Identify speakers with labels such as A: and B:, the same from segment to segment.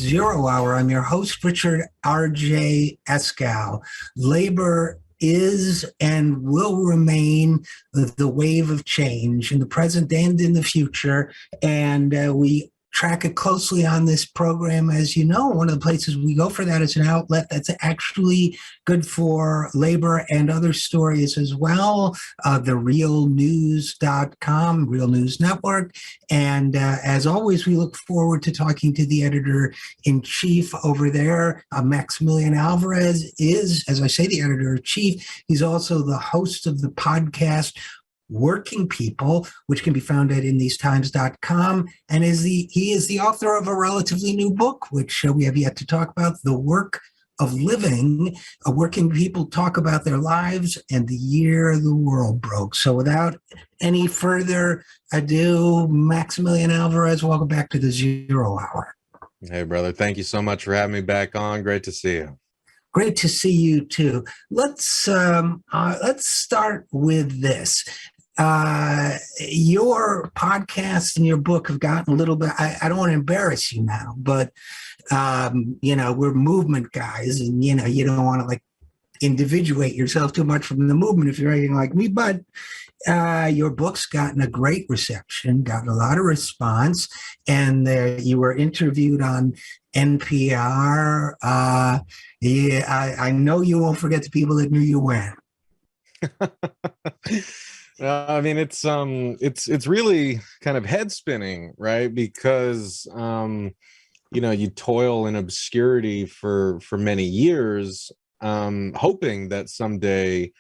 A: Zero Hour. I'm your host, Richard RJ Eskow. Labor is and will remain the wave of change in the present and in the future. And we track it closely on this program. As you know, one of the places we go for that is an outlet that's actually good for labor and other stories as well, the realnews.com, Real News Network. And as always, we look forward to talking to the editor-in-chief over there. Maximillian Alvarez is, as I say, the editor-in-chief. He's also the host of the podcast Working People, which can be found at inthesetimes.com, and he is the author of a relatively new book, which we have yet to talk about, The Work of Living. Working people talk about their lives and the year the world broke. So without any further ado, Maximillian Alvarez, welcome back to the Zero Hour.
B: Hey, brother. Thank you so much for having me back on. Great to see you.
A: Great to see you too. Let's start with this. Your podcast and your book have gotten a little bit, I don't want to embarrass you now, but, we're movement guys and, you don't want to like individuate yourself too much from the movement if you're anything like me, but your book's gotten a great reception, gotten a lot of response, and you were interviewed on NPR. I know you won't forget the people that knew you when.
B: I mean, it's really kind of head spinning, right? Because you toil in obscurity for many years, hoping that someday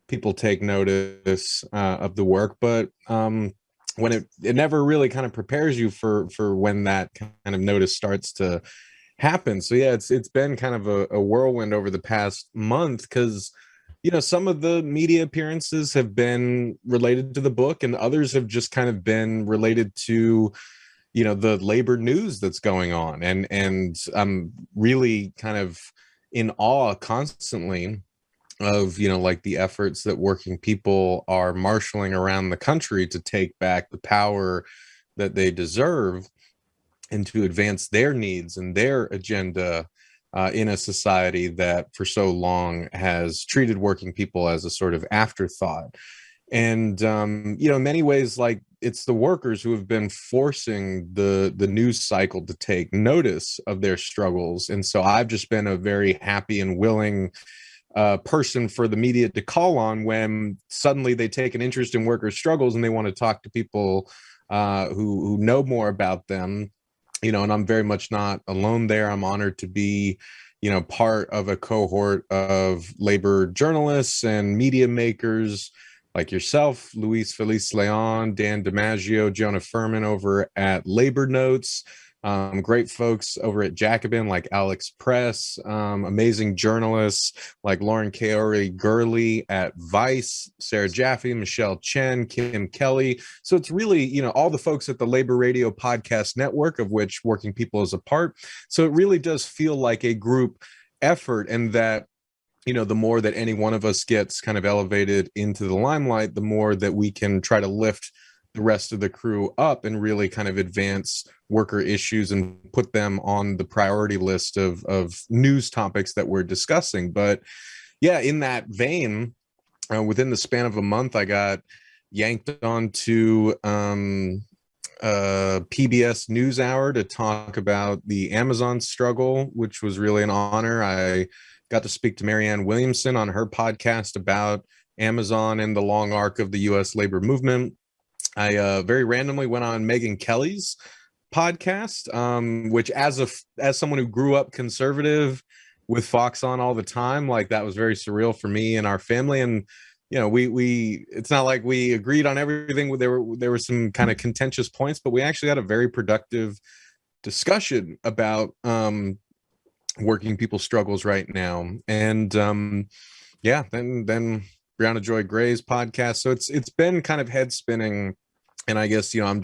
B: people take notice of the work, but when it never really kind of prepares you for when that kind of notice starts to happen. So yeah, it's been kind of a whirlwind over the past month because some of the media appearances have been related to the book and others have just kind of been related to the labor news that's going on, and I'm really kind of in awe constantly of like the efforts that working people are marshaling around the country to take back the power that they deserve and to advance their needs and their agenda in a society that for so long has treated working people as a sort of afterthought. And in many ways, like, it's the workers who have been forcing the news cycle to take notice of their struggles. And so I've just been a very happy and willing person for the media to call on when suddenly they take an interest in workers' struggles and they want to talk to people who know more about them. And I'm very much not alone there. I'm honored to be, part of a cohort of labor journalists and media makers like yourself, Luis Feliz Leon, Dan DiMaggio, Jonah Furman over at Labor Notes, great folks over at Jacobin like Alex Press, amazing journalists like Lauren Kaori Gurley at Vice, Sarah Jaffe, Michelle Chen, Kim Kelly. So it's really, all the folks at the Labor Radio Podcast Network, of which Working People is a part. So it really does feel like a group effort, and that the more that any one of us gets kind of elevated into the limelight, the more that we can try to lift the rest of the crew up and really kind of advance worker issues and put them on the priority list of news topics that we're discussing. But yeah, in that vein, within the span of a month, I got yanked onto PBS NewsHour to talk about the Amazon struggle, which was really an honor. I got to speak to Marianne Williamson on her podcast about Amazon and the long arc of the U.S. labor movement. I very randomly went on Megyn Kelly's podcast, which as someone who grew up conservative with Fox on all the time, like, that was very surreal for me and our family. And we it's not like we agreed on everything. There were some kind of contentious points, but we actually had a very productive discussion about working people's struggles right now. And then Brianna Joy Gray's podcast. So it's been kind of head spinning, and I guess I'm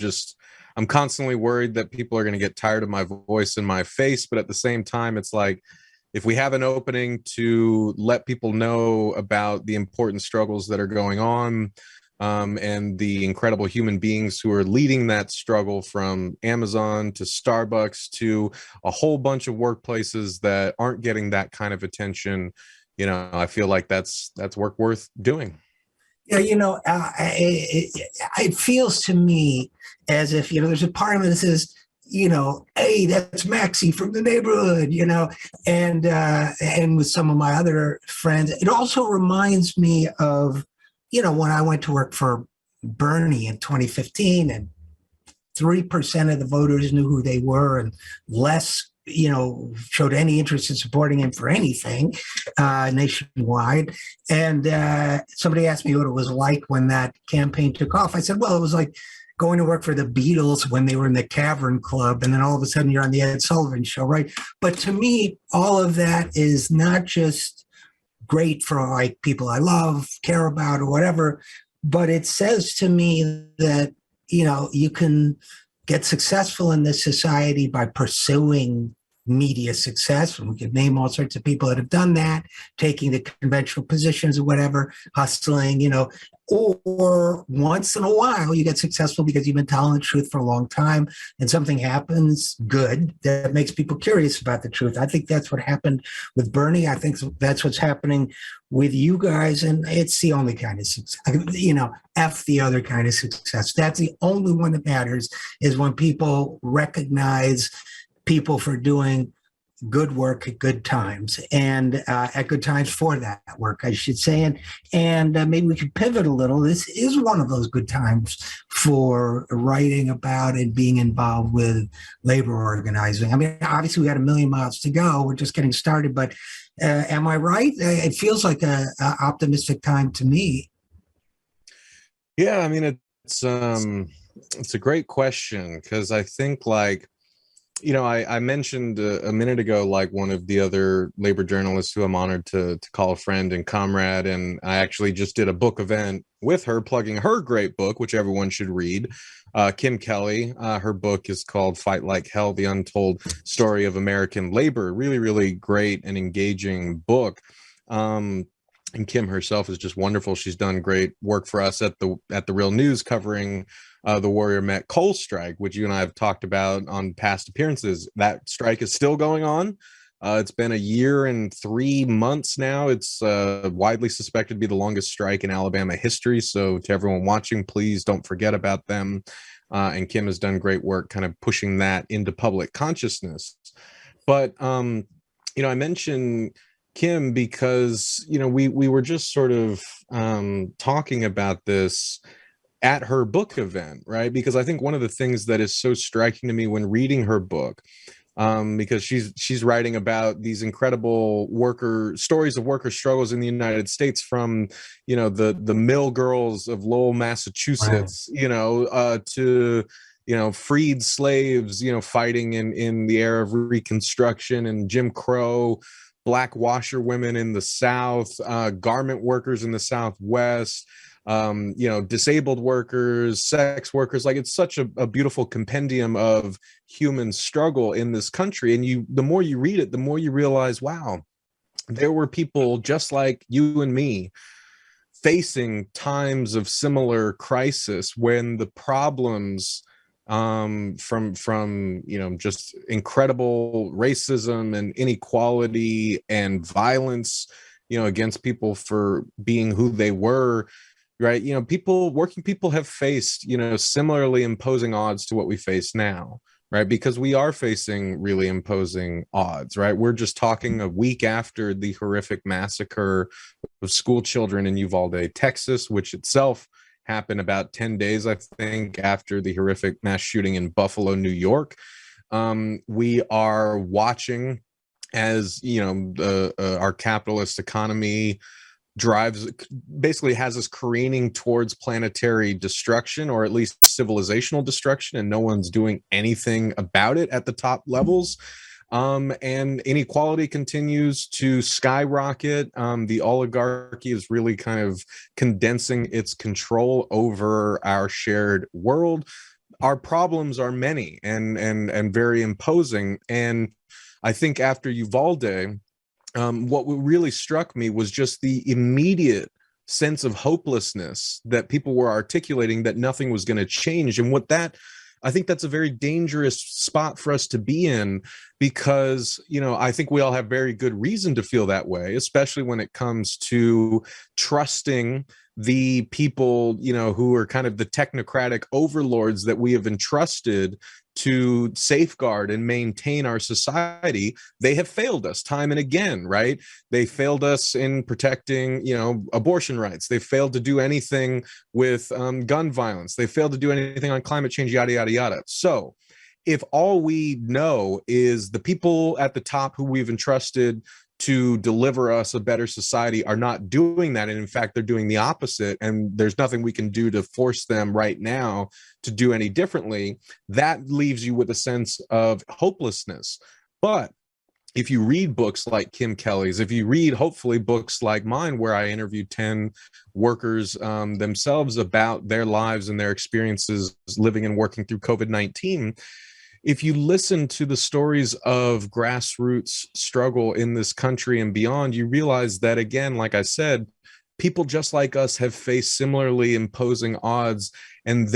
B: constantly worried that people are going to get tired of my voice and my face, but at the same time, it's like, if we have an opening to let people know about the important struggles that are going on, and the incredible human beings who are leading that struggle, from Amazon to Starbucks to a whole bunch of workplaces that aren't getting that kind of attention. I feel like that's work worth doing.
A: Yeah, it feels to me as if, there's a part of me that says, hey, that's Maxie from the neighborhood, and with some of my other friends. It also reminds me of, when I went to work for Bernie in 2015, and 3% of the voters knew who they were, and less, showed any interest in supporting him for anything nationwide. And somebody asked me what it was like when that campaign took off. I said, well, it was like going to work for the Beatles when they were in the Cavern Club, and then all of a sudden you're on the Ed Sullivan Show, right? But to me, all of that is not just great for like people I love, care about, or whatever, but it says to me that, you can get successful in this society by pursuing media success. And we could name all sorts of people that have done that, taking the conventional positions or whatever, hustling, or once in a while you get successful because you've been telling the truth for a long time, and something happens good that makes people curious about the truth. I think that's what happened with Bernie. I think that's what's happening with you guys, and it's the only kind of success. F the other kind of success. That's the only one that matters, is when people recognize people for doing good work at good times, and at good times for that work, I should say. And maybe we could pivot a little. This is one of those good times for writing about and being involved with labor organizing. I mean, obviously we got a million miles to go. We're just getting started, but am I right? It feels like a optimistic time to me.
B: Yeah, I mean, it's a great question, because I think, like, I mentioned a minute ago, like, one of the other labor journalists who I'm honored to call a friend and comrade. And I actually just did a book event with her, plugging her great book, which everyone should read. Kim Kelly, her book is called Fight Like Hell, The Untold Story of American Labor. Really, really great and engaging book. And Kim herself is just wonderful. She's done great work for us at the Real News, covering the Warrior Met coal strike, which you and I have talked about on past appearances. That strike is still going on. It's been a year and 3 months now. It's widely suspected to be the longest strike in Alabama history. So to everyone watching, please don't forget about them. And Kim has done great work kind of pushing that into public consciousness. But, I mentioned Kim because, we were just sort of talking about this at her book event, right? Because I think one of the things that is so striking to me when reading her book, because she's writing about these incredible stories of worker struggles in the United States, from the mill girls of Lowell, Massachusetts, right, to freed slaves, fighting in the era of Reconstruction and Jim Crow, Black washerwomen in the South, garment workers in the Southwest, disabled workers, sex workers. Like, it's such a beautiful compendium of human struggle in this country. And the more you read it, the more you realize, wow, there were people just like you and me facing times of similar crisis, when the problems from just incredible racism and inequality and violence, against people for being who they were, right? Working people have faced, similarly imposing odds to what we face now, right? Because we are facing really imposing odds, right? We're just talking a week after the horrific massacre of school children in Uvalde, Texas, which itself happened about 10 days, I think, after the horrific mass shooting in Buffalo, New York. We are watching as, our capitalist economy basically has us careening towards planetary destruction, or at least civilizational destruction, and no one's doing anything about it at the top levels. And inequality continues to skyrocket. The oligarchy is really kind of condensing its control over our shared world. Our problems are many and very imposing. And I think after Uvalde, what really struck me was just the immediate sense of hopelessness that people were articulating, that nothing was going to change. And I think that's a very dangerous spot for us to be in, because, I think we all have very good reason to feel that way, especially when it comes to trusting the people, who are kind of the technocratic overlords that we have entrusted to safeguard and maintain our society. They have failed us time and again, right? They failed us in protecting, abortion rights. They failed to do anything with gun violence. They failed to do anything on climate change, yada, yada, yada. So if all we know is the people at the top who we've entrusted to deliver us a better society are not doing that, and in fact they're doing the opposite, and there's nothing we can do to force them right now to do any differently, that leaves you with a sense of hopelessness. But if you read books like Kim Kelly's, if you read hopefully books like mine, where I interviewed 10 workers themselves about their lives and their experiences living and working through COVID-19, if you listen to the stories of grassroots struggle in this country and beyond, you realize that, again, like I said, people just like us have faced similarly imposing odds, and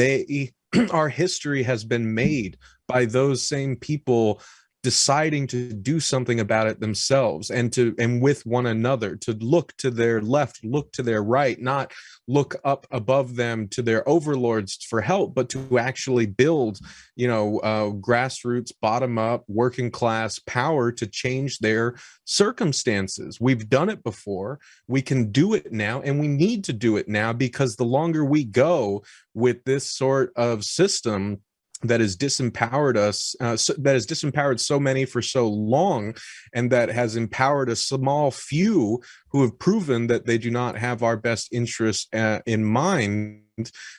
B: our history has been made by those same people deciding to do something about it themselves, and with one another, to look to their left, look to their right, not look up above them to their overlords for help, but to actually build, grassroots, bottom up, working class power to change their circumstances. We've done it before. We can do it now, and we need to do it now, because the longer we go with this sort of system that has disempowered us, that has disempowered so many for so long, and that has empowered a small few who have proven that they do not have our best interests in mind.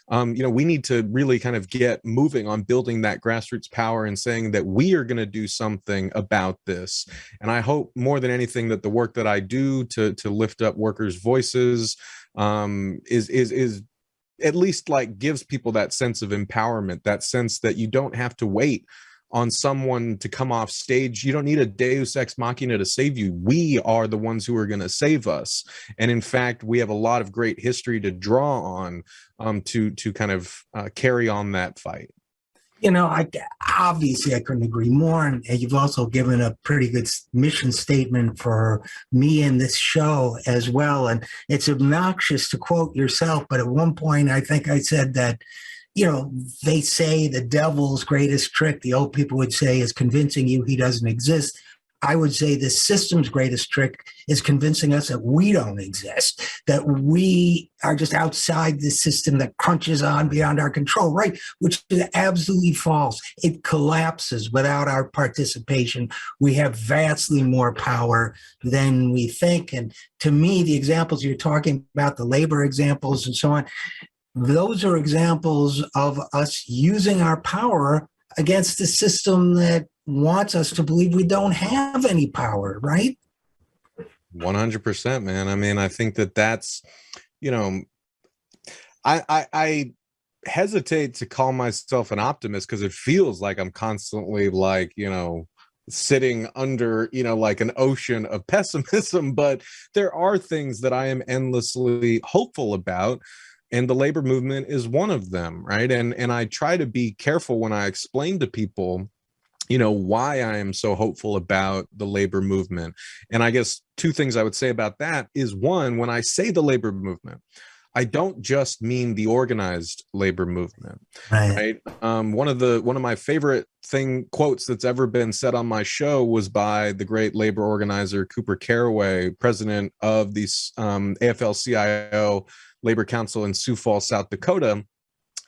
B: We need to really kind of get moving on building that grassroots power and saying that we are going to do something about this. And I hope more than anything that the work that I do to lift up workers' voices is at least gives people that sense of empowerment, that sense that you don't have to wait on someone to come off stage. You don't need a deus ex machina to save you. We are the ones who are going to save us. And in fact, we have a lot of great history to draw on to kind of carry on that fight.
A: Obviously I couldn't agree more. And you've also given a pretty good mission statement for me in this show as well. And it's obnoxious to quote yourself, but at one point I think I said that, they say the devil's greatest trick, the old people would say, is convincing you he doesn't exist. I would say the system's greatest trick is convincing us that we don't exist, that we are just outside the system that crunches on beyond our control, right? Which is absolutely false. It collapses without our participation. We have vastly more power than we think. And to me, the examples you're talking about, the labor examples and so on, those are examples of us using our power against the system that wants us to believe we don't have any power, right?
B: 100%, man. I mean, I think that's, I hesitate to call myself an optimist, because it feels like I'm constantly sitting under, an ocean of pessimism, but there are things that I am endlessly hopeful about. And the labor movement is one of them, right? And I try to be careful when I explain to people, why I am so hopeful about the labor movement. And I guess two things I would say about that is, one, when I say the labor movement, I don't just mean the organized labor movement, right? One of my favorite quotes that's ever been said on my show was by the great labor organizer Cooper Caraway, president of the AFL-CIO Labor Council in Sioux Falls, South Dakota.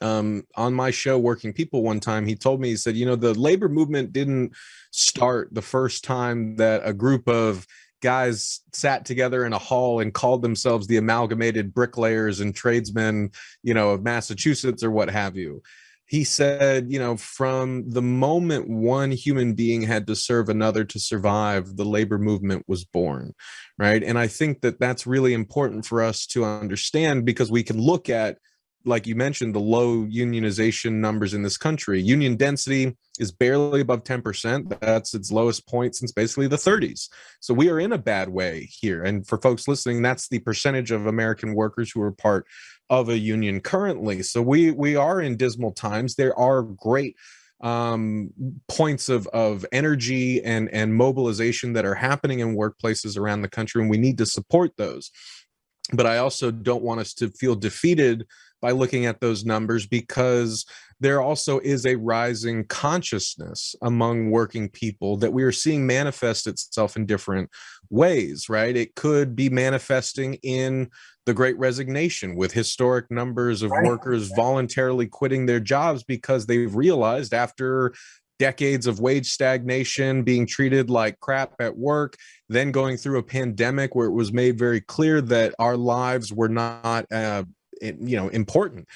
B: On my show, Working People, one time, he told me, he said, the labor movement didn't start the first time that a group of guys sat together in a hall and called themselves the Amalgamated Bricklayers and Tradesmen, of Massachusetts or what have you. He said, from the moment one human being had to serve another to survive, the labor movement was born, right? And I think that that's really important for us to understand, because we can look at like you mentioned, the low unionization numbers in this country. Union density is barely above 10%. That's its lowest point since basically the 30s. So we are in a bad way here. And for folks listening, that's the percentage of American workers who are part of a union currently. So we are in dismal times. There are great points of energy and mobilization that are happening in workplaces around the country, and we need to support those. But I also don't want us to feel defeated by looking at those numbers, because there also is a rising consciousness among working people that we are seeing manifest itself in different ways, right? It could be manifesting in the Great Resignation, with historic numbers of workers voluntarily quitting their jobs because they've realized, after decades of wage stagnation, being treated like crap at work, then going through a pandemic where it was made very clear that our lives were not important,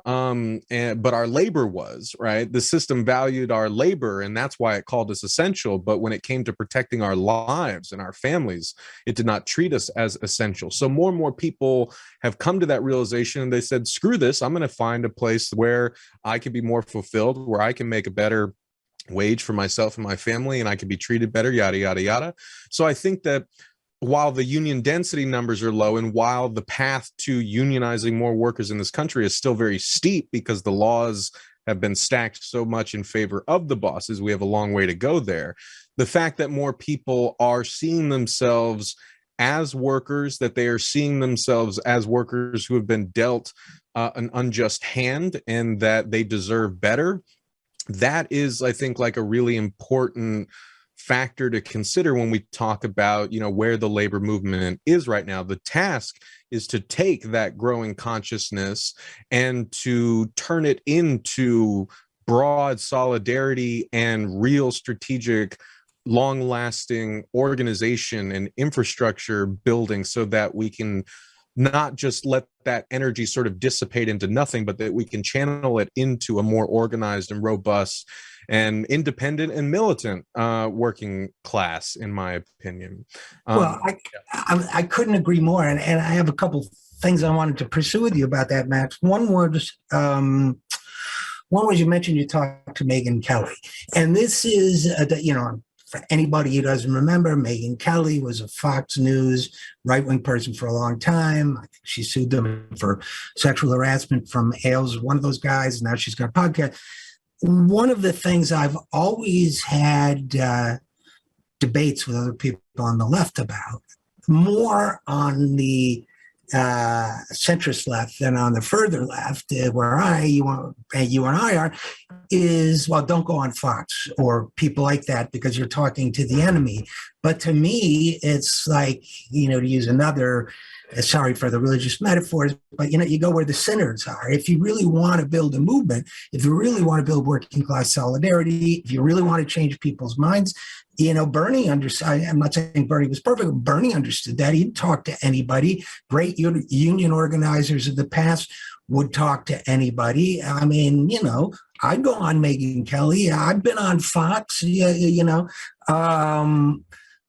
B: but our labor was, right? The system valued our labor, and that's why it called us essential. But when it came to protecting our lives and our families, it did not treat us as essential. So more and more people have come to that realization, and they said, screw this, I'm going to find a place where I can be more fulfilled, where I can make a better wage for myself and my family, and I can be treated better, yada, yada, yada. So I think that while the union density numbers are low, and while the path to unionizing more workers in this country is still very steep because the laws have been stacked so much in favor of the bosses, we have a long way to go there. The fact that more people are seeing themselves as workers, that they are seeing themselves as workers who have been dealt an unjust hand and that they deserve better, that is, I think, like a really important factor to consider when we talk about, where the labor movement is right now. The task is to take that growing consciousness and to turn it into broad solidarity and real strategic, long-lasting organization and infrastructure building, so that we can not just let that energy sort of dissipate into nothing, but that we can channel it into a more organized and robust and independent and militant working class, in my opinion.
A: Well, I couldn't agree more. And I have a couple things I wanted to pursue with you about that, Max. One was you mentioned you talked to Megyn Kelly. And this is, for anybody who doesn't remember, Megyn Kelly was a Fox News right-wing person for a long time. I think she sued them for sexual harassment from Ailes, one of those guys. Now she's got a podcast. One of the things I've always had debates with other people on the left about, more on the centrist left than on the further left, where you and I are, is, well, don't go on Fox or people like that because you're talking to the enemy. But to me, it's like, to use another, sorry for the religious metaphors, but you go where the sinners are. If you really want to build a movement, if you really want to build working class solidarity, if you really want to change people's minds, Bernie understood. I'm not saying Bernie was perfect, but Bernie understood that. He'd talk to anybody. Great union organizers of the past would talk to anybody. I mean, I'd go on Megyn Kelly. I've been on Fox.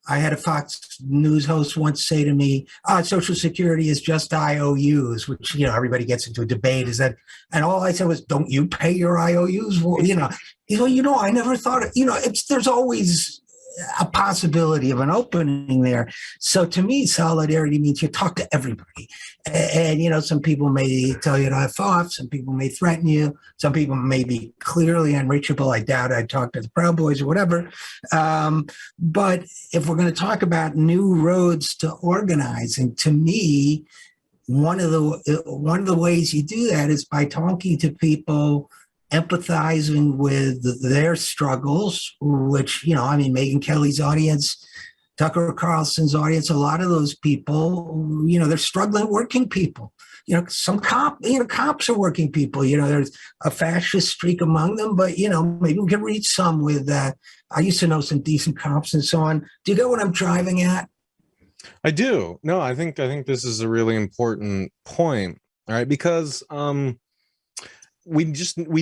A: I had a Fox News host once say to me, Social Security is just IOUs, which, everybody gets into a debate. Is that, and all I said was, don't you pay your IOUs? Well, he's well, I never thought, there's always a possibility of an opening there. So to me, solidarity means you talk to everybody. And, some people may tell you to F off, some people may threaten you, some people may be clearly unreachable. I doubt I'd talk to the Proud Boys or whatever. But if we're going to talk about new roads to organizing, to me, one of the ways you do that is by talking to people, empathizing with their struggles, which, Megyn Kelly's audience, Tucker Carlson's audience, a lot of those people, they're struggling working people. Some cops are working people. There's a fascist streak among them, but, maybe we can reach some with that. I used to know some decent cops and so on. Do you get what I'm driving at?
B: I do. No, I think this is a really important point. All right, because we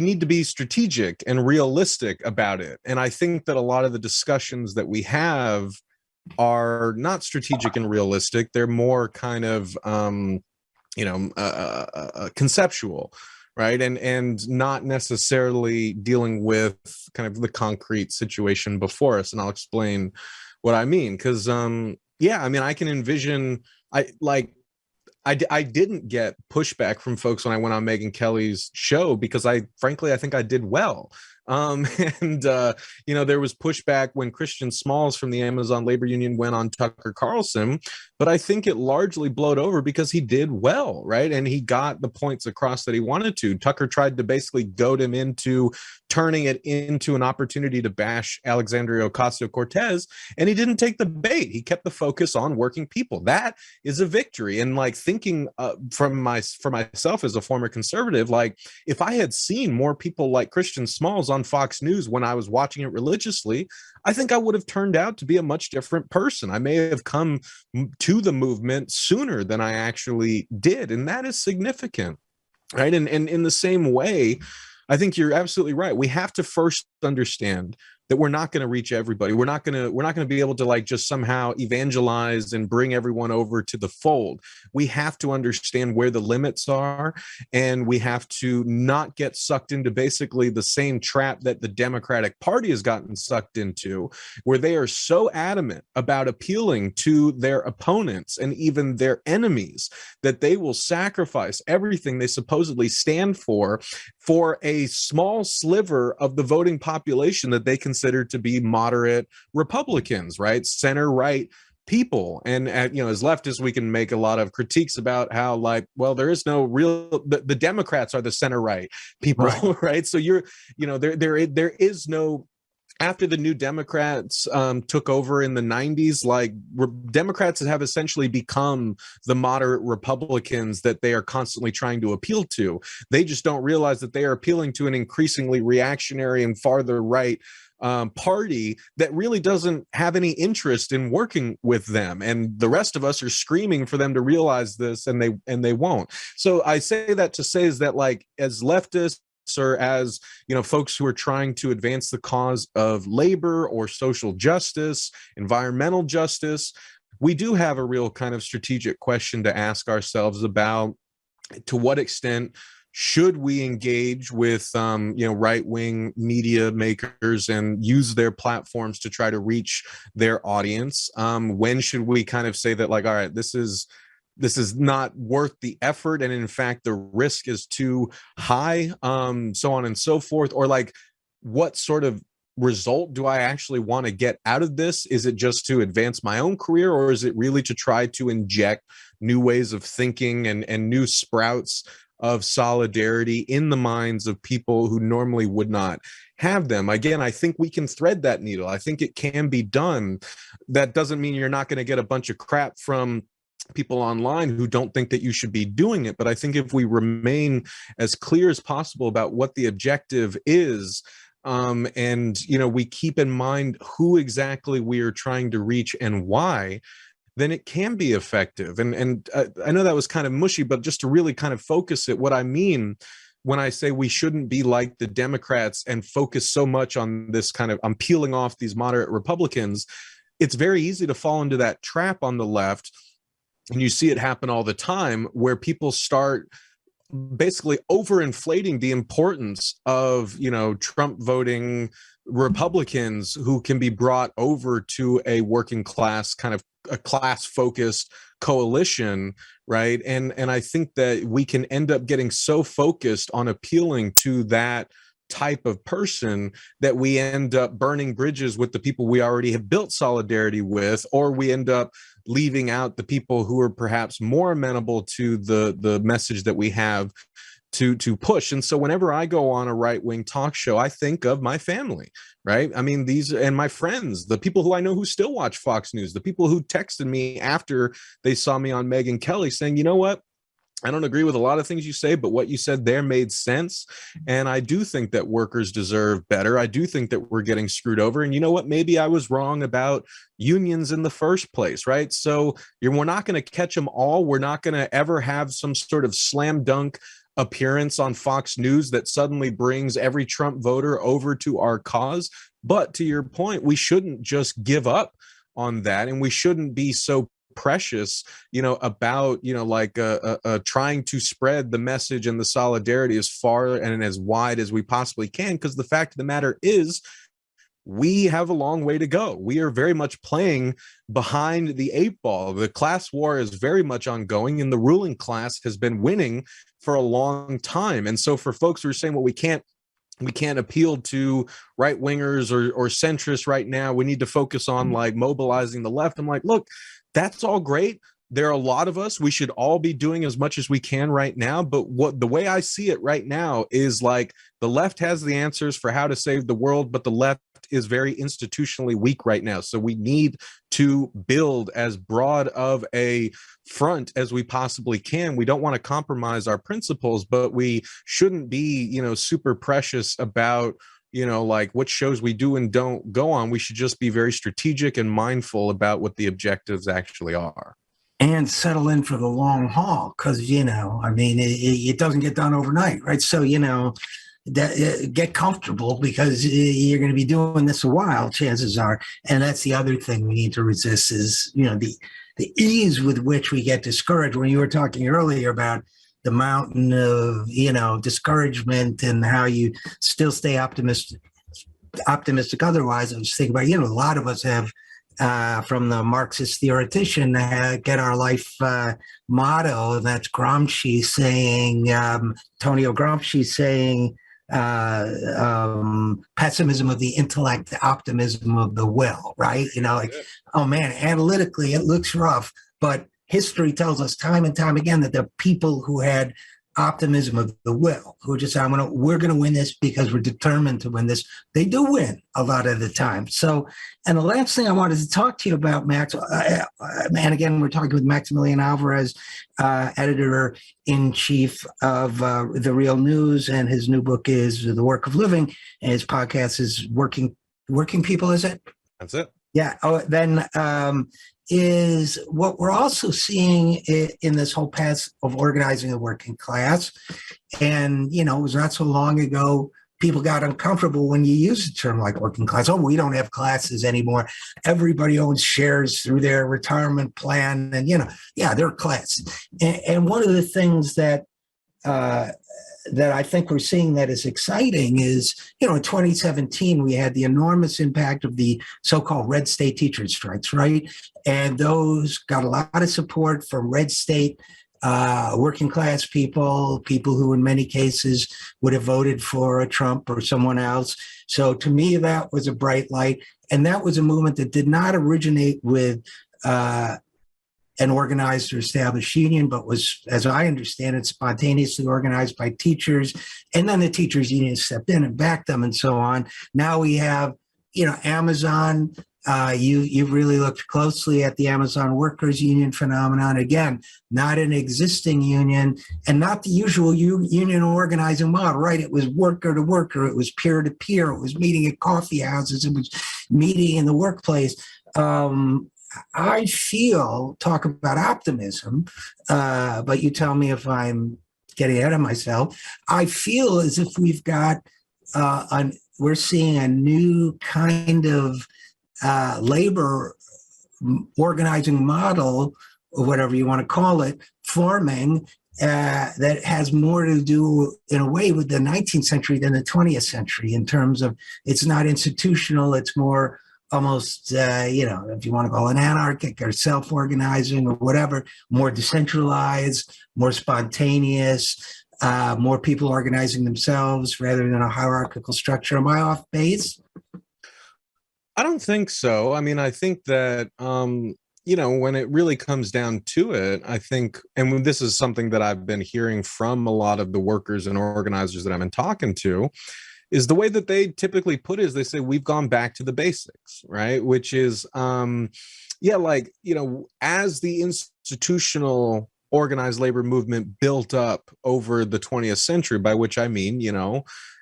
B: need to be strategic and realistic about it. And I think that a lot of the discussions that we have are not strategic and realistic. They're more kind of conceptual, right? And not necessarily dealing with kind of the concrete situation before us. And I'll explain what I mean. Because yeah, I mean, I can envision, I didn't get pushback from folks when I went on Megyn Kelly's show because frankly I think I did well. Um, and there was pushback when Christian Smalls from the Amazon Labor Union went on Tucker Carlson, but I think it largely blowed over because he did well, right? And he got the points across that he wanted to. Tucker tried to basically goad him into turning it into an opportunity to bash Alexandria Ocasio-Cortez, and he didn't take the bait. He kept the focus on working people. That is a victory. And like thinking for myself as a former conservative, like if I had seen more people like Christian Smalls on Fox News when I was watching it religiously, I think I would have turned out to be a much different person. I may have come to the movement sooner than I actually did, and that is significant, right? And in the same way, I think you're absolutely right. We have to first understand that we're not going to reach everybody. We're not going to be able to like just somehow evangelize and bring everyone over to the fold. We have to understand where the limits are, and we have to not get sucked into basically the same trap that the Democratic Party has gotten sucked into, where they are so adamant about appealing to their opponents and even their enemies that they will sacrifice everything they supposedly stand for a small sliver of the voting population that they consider to be moderate Republicans, right? Center-right people. And as leftists, we can make a lot of critiques about how, like, well, there is no real, the Democrats are the center-right people, right? So there is no, after the New Democrats took over in the 90s, like Democrats have essentially become the moderate Republicans that they are constantly trying to appeal to. They just don't realize that they are appealing to an increasingly reactionary and farther right party that really doesn't have any interest in working with them, and the rest of us are screaming for them to realize this, and they won't. So I say that to say is that, like, as leftists or as folks who are trying to advance the cause of labor or social justice, environmental justice, we do have a real kind of strategic question to ask ourselves about to what extent should we engage with right-wing media makers and use their platforms to try to reach their audience? When should we kind of say that, like, all right, this is not worth the effort, and in fact the risk is too high, so on and so forth? Or like, what sort of result do I actually want to get out of this? Is it just to advance my own career, or is it really to try to inject new ways of thinking and new sprouts of solidarity in the minds of people who normally would not have them? Again, I think we can thread that needle. I think it can be done. That doesn't mean you're not going to get a bunch of crap from people online who don't think that you should be doing it. But I think if we remain as clear as possible about what the objective is, and we keep in mind who exactly we are trying to reach and why, then it can be effective. And I know that was kind of mushy, but just to really kind of focus it, what I mean when I say we shouldn't be like the Democrats and focus so much on this kind of, I'm peeling off these moderate Republicans, it's very easy to fall into that trap on the left. And you see it happen all the time, where people start basically overinflating the importance of, Trump voting Republicans who can be brought over to a working class, kind of a class focused coalition, right? And I think that we can end up getting so focused on appealing to that type of person that we end up burning bridges with the people we already have built solidarity with, or we end up leaving out the people who are perhaps more amenable to the message that we have to push. And so whenever I go on a right-wing talk show, I think of my family, right? I mean, these, and my friends, the people who I know who still watch Fox News, the people who texted me after they saw me on Megyn Kelly saying, you know what? I don't agree with a lot of things you say, but what you said there made sense. And I do think that workers deserve better. I do think that we're getting screwed over. And you know what? Maybe I was wrong about unions in the first place, right? So we're not going to catch them all. We're not going to ever have some sort of slam dunk appearance on Fox News that suddenly brings every Trump voter over to our cause. But to your point, we shouldn't just give up on that. And we shouldn't be so precious, about, like trying to spread the message and the solidarity as far and as wide as we possibly can. Because the fact of the matter is, we have a long way to go. We are very much playing behind the eight ball. The class war is very much ongoing, and the ruling class has been winning for a long time. And so for folks who are saying, well, we can't appeal to right wingers or centrists right now, we need to focus on like mobilizing the left. I'm like, look, that's all great. There are a lot of us. We should all be doing as much as we can right now. But the way I see it right now is like the left has the answers for how to save the world, but the left is very institutionally weak right now. So we need to build as broad of a front as we possibly can. We don't want to compromise our principles, but we shouldn't be, super precious about, like what shows we do and don't go on. We should just be very strategic and mindful about what the objectives actually are.
A: And settle in for the long haul, because it doesn't get done overnight, right? So get comfortable, because you're going to be doing this a while, chances are. And that's the other thing we need to resist is the ease with which we get discouraged. When you were talking earlier about the mountain of discouragement and how you still stay optimistic otherwise, I was thinking about a lot of us have. From the Marxist theoretician, get our life motto. That's Gramsci saying, Antonio Gramsci saying, pessimism of the intellect, optimism of the will, right? Oh man, analytically it looks rough, but history tells us time and time again that the people who had optimism of the will, who just said, we're going to win this because we're determined to win this, they do win a lot of the time. So, and the last thing I wanted to talk to you about, Max, and again, we're talking with Maximillian Alvarez, editor-in-chief of The Real News, and his new book is The Work of Living, and his podcast is Working People, is it?
B: That's it.
A: Yeah. Is what we're also seeing in this whole path of organizing the working class. And, it was not so long ago, people got uncomfortable when you use a term like working class. Oh, we don't have classes anymore. Everybody owns shares through their retirement plan. And, they're classes. And one of the things that I think we're seeing that is exciting is, in 2017, we had the enormous impact of the so-called red state teacher strikes, right? And those got a lot of support from red state working class people who in many cases would have voted for a Trump or someone else. So to me, that was a bright light. And that was a movement that did not originate with an organized or established union, but was, as I understand it, spontaneously organized by teachers. And then the teachers union stepped in and backed them and so on. Now we have, Amazon. You've really looked closely at the Amazon Workers Union phenomenon. Again, not an existing union and not the usual union organizing model, right? It was worker to worker. It was peer to peer. It was meeting at coffee houses. It was meeting in the workplace. I feel, talk about optimism, but you tell me if I'm getting ahead of myself. I feel as if we've got, we're seeing a new kind of labor organizing model, or whatever you want to call it, forming that has more to do, in a way, with the 19th century than the 20th century in terms of it's not institutional, it's more almost, if you want to call it anarchic or self-organizing or whatever, more decentralized, more spontaneous, more people organizing themselves rather than a hierarchical structure. Am I off base?
B: I don't think so. I mean, I think that, when it really comes down to it, I think, and this is something that I've been hearing from a lot of the workers and organizers that I've been talking to, is the way that they typically put it is they say, we've gone back to the basics, right? Which is, as the institutional organized labor movement built up over the 20th century, by which I mean,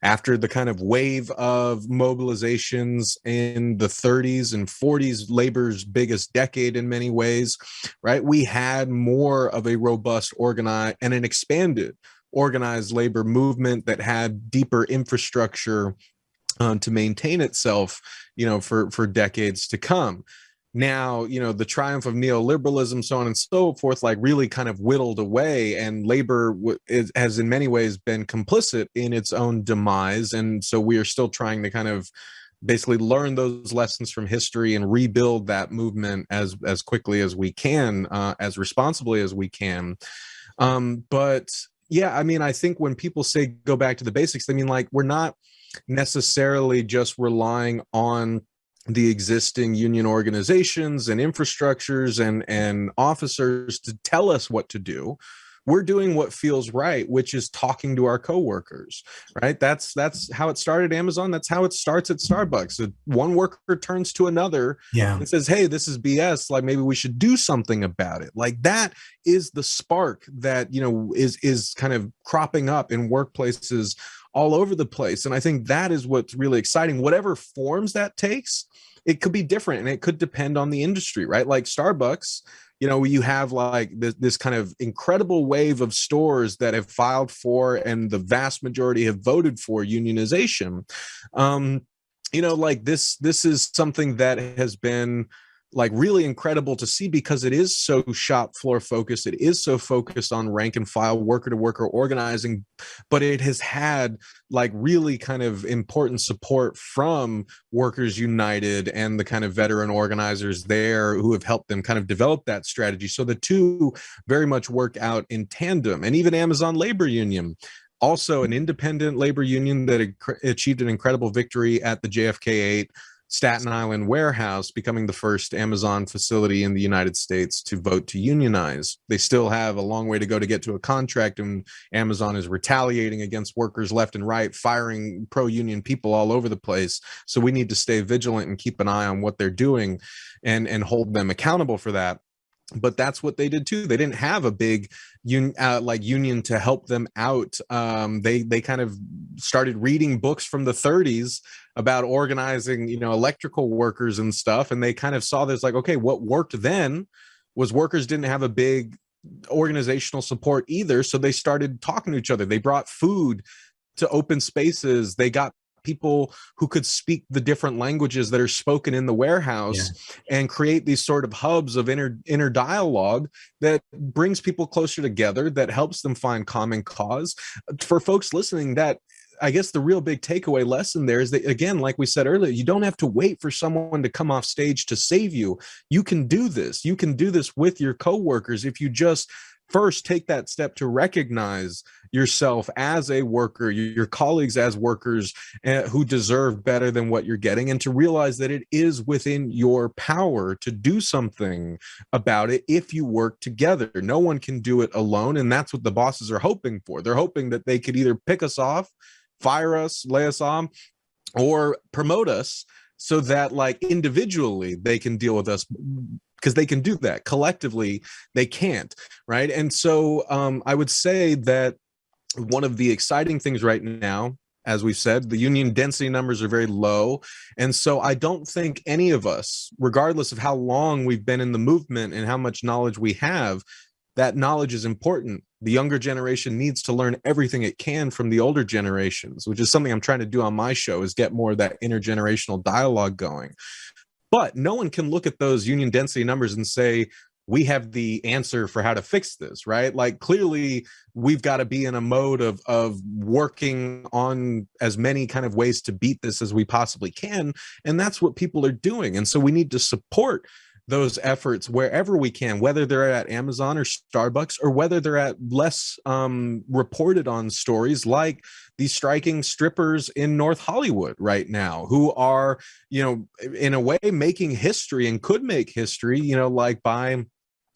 B: after the kind of wave of mobilizations in the 30s and 40s, labor's biggest decade in many ways, right? We had more of a robust, organized, and an expanded organized labor movement that had deeper infrastructure to maintain itself, for decades to come. now, the triumph of neoliberalism, so on and so forth, like really kind of whittled away, and labor has in many ways been complicit in its own demise. And so we are still trying to kind of basically learn those lessons from history and rebuild that movement as quickly as we can, as responsibly as we can. But yeah, I mean, I think when people say go back to the basics, I mean, like, we're not necessarily just relying on the existing union organizations and infrastructures and officers to tell us what to do. We're doing what feels right, which is talking to our coworkers, right? That's how it started at Amazon. That's how it starts at Starbucks. One worker turns to another and says, hey, this is BS. Like, maybe we should do something about it. Like, that is the spark that, is kind of cropping up in workplaces all over the place. And I think that is what's really exciting. Whatever forms that takes, it could be different, and it could depend on the industry, right? Like Starbucks, you have like this kind of incredible wave of stores that have filed for, and the vast majority have voted for unionization. Like this is something that has been like really incredible to see, because it is so shop floor focused. It is so focused on rank and file, worker to worker organizing, but it has had like really kind of important support from Workers United and the kind of veteran organizers there who have helped them kind of develop that strategy. So the two very much work out in tandem. And even Amazon Labor Union, also an independent labor union that achieved an incredible victory at the JFK 8 Staten Island warehouse, becoming the first Amazon facility in the United States to vote to unionize. They still have a long way to go to get to a contract, and Amazon is retaliating against workers left and right, firing pro-union people all over the place. So we need to stay vigilant and keep an eye on what they're doing and hold them accountable for that. But that's what they did too. They didn't have a big union to help them out. They kind of started reading books from the 30s about organizing, electrical workers and stuff. And they kind of saw this like, okay, what worked then was workers didn't have a big organizational support either. So they started talking to each other. They brought food to open spaces. They got people who could speak the different languages that are spoken in the warehouse, and create these sort of hubs of inner dialogue that brings people closer together, that helps them find common cause. For folks listening, that I guess the real big takeaway lesson there is that, again, like we said earlier, you don't have to wait for someone to come off stage to save you. You can do this. You can do this with your coworkers if you just first take that step to recognize yourself as a worker, your colleagues as workers who deserve better than what you're getting, and to realize that it is within your power to do something about it if you work together. No one can do it alone, and that's what the bosses are hoping for. They're hoping that they could either pick us off, fire us, lay us on, or promote us, so that like individually they can deal with us, because they can do that. Collectively, they can't, right? And so I would say that one of the exciting things right now, as we've said, the union density numbers are very low. And so I don't think any of us, regardless of how long we've been in the movement and how much knowledge we have, that knowledge is important. The younger generation needs to learn everything it can from the older generations, which is something I'm trying to do on my show, is get more of that intergenerational dialogue going. But no one can look at those union density numbers and say, we have the answer for how to fix this, right? Like, clearly we've got to be in a mode of working on as many kind of ways to beat this as we possibly can. And that's what people are doing. And so we need to support those efforts wherever we can, whether they're at Amazon or Starbucks, or whether they're at less reported on stories like these striking strippers in North Hollywood right now, who are, in a way making history and could make history, like by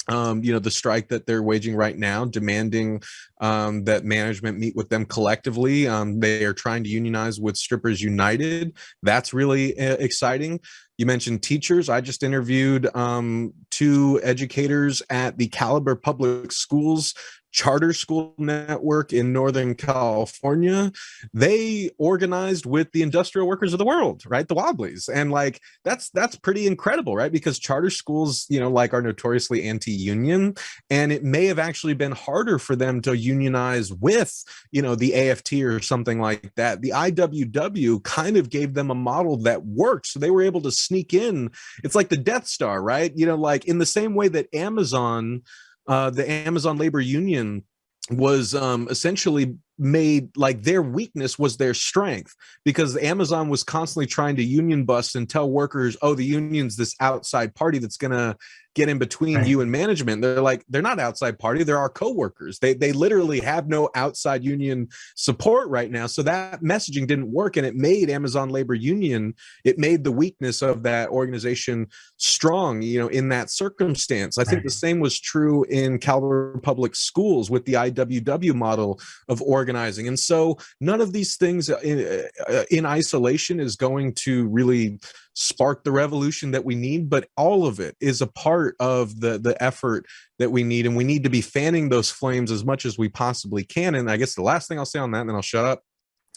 B: the strike that they're waging right now, demanding that management meet with them collectively. They are trying to unionize with Strippers United. That's really exciting. You mentioned teachers. I just interviewed 2 educators at the Caliber Public Schools charter school network in Northern California, they organized with the industrial workers of the world, right? The Wobblies. And like, that's pretty incredible, right? Because charter schools, you know, like are notoriously anti-union, and it may have actually been harder for them to unionize with, you know, the AFT or something like that. The IWW kind of gave them a model that worked. So they were able to sneak in. It's like the Death Star, right? You know, like in the same way that Amazon, the Amazon labor union was essentially made, like their weakness was their strength, because Amazon was constantly trying to union bust and tell workers, oh, the union's this outside party that's going to get in between you and management. They're like, they're not outside party, they're our coworkers. They literally have no outside union support right now. So that messaging didn't work, and it made Amazon labor union, it made the weakness of that organization strong, you know, in that circumstance. I think the same was true in Caliber Public Schools with the IWW model of organizing. And so none of these things in isolation is going to really spark the revolution that we need, but all of it is a part of the effort that we need, and we need to be fanning those flames as much as we possibly can. And I guess the last thing I'll say on that, and then I'll shut up,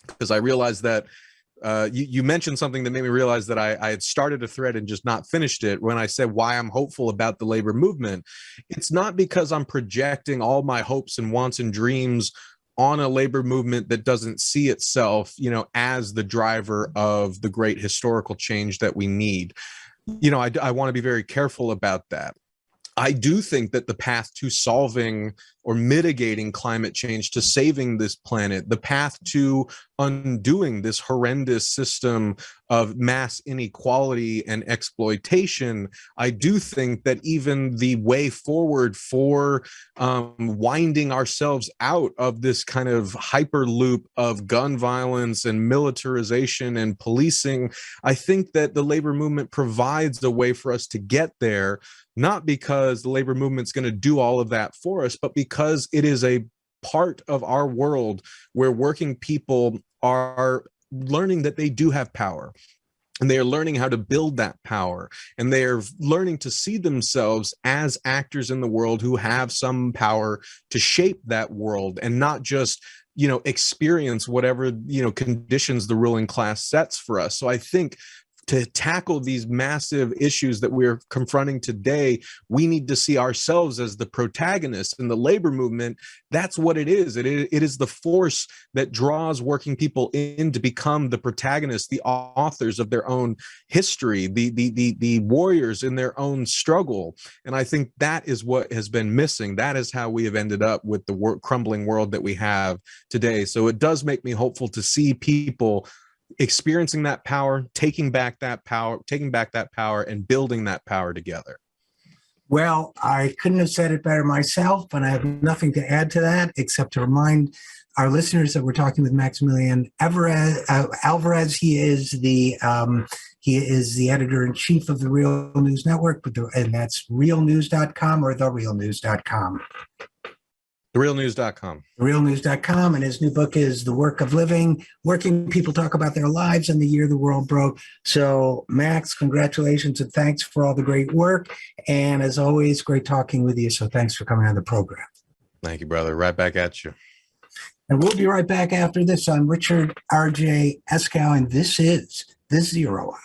B: because I realized that you mentioned something that made me realize that I had started a thread and just not finished it when I said why I'm hopeful about the labor movement. It's not because I'm projecting all my hopes and wants and dreams on a labor movement that doesn't see itself, you know, as the driver of the great historical change that we need. You know, I want to be very careful about that. I do think that the path to solving or mitigating climate change, to saving this planet, the path to undoing this horrendous system of mass inequality and exploitation, I do think that even the way forward for winding ourselves out of this kind of hyperloop of gun violence and militarization and policing, I think that the labor movement provides a way for us to get there, not because the labor movement's going to do all of that for us, but because it is a part of our world where working people are learning that they do have power, and they are learning how to build that power, and they are learning to see themselves as actors in the world who have some power to shape that world, and not just, you know, experience whatever, you know, conditions the ruling class sets for us. So I think to tackle these massive issues that we're confronting today, we need to see ourselves as the protagonists. In the labor movement, that's what it is. It is the force that draws working people in to become the protagonists, the authors of their own history, the warriors in their own struggle. And I think that is what has been missing. That is how we have ended up with the crumbling world that we have today. So it does make me hopeful to see people experiencing that power, taking back that power, and building that power together.
A: Well, I couldn't have said it better myself, but I have nothing to add to that except to remind our listeners that we're talking with Maximillian Alvarez. He is the editor-in-chief of the Real News Network, and that's realnews.com or therealnews.com.
B: TheRealNews.com.
A: TheRealNews.com, and his new book is The Work of Living, Working People Talk About Their Lives in the Year the World Broke. So, Max, congratulations and thanks for all the great work. And as always, great talking with you. So thanks for coming on the program.
B: Thank you, brother. Right back at you.
A: And we'll be right back after this. I'm Richard RJ Eskow, and this is The Zero Hour.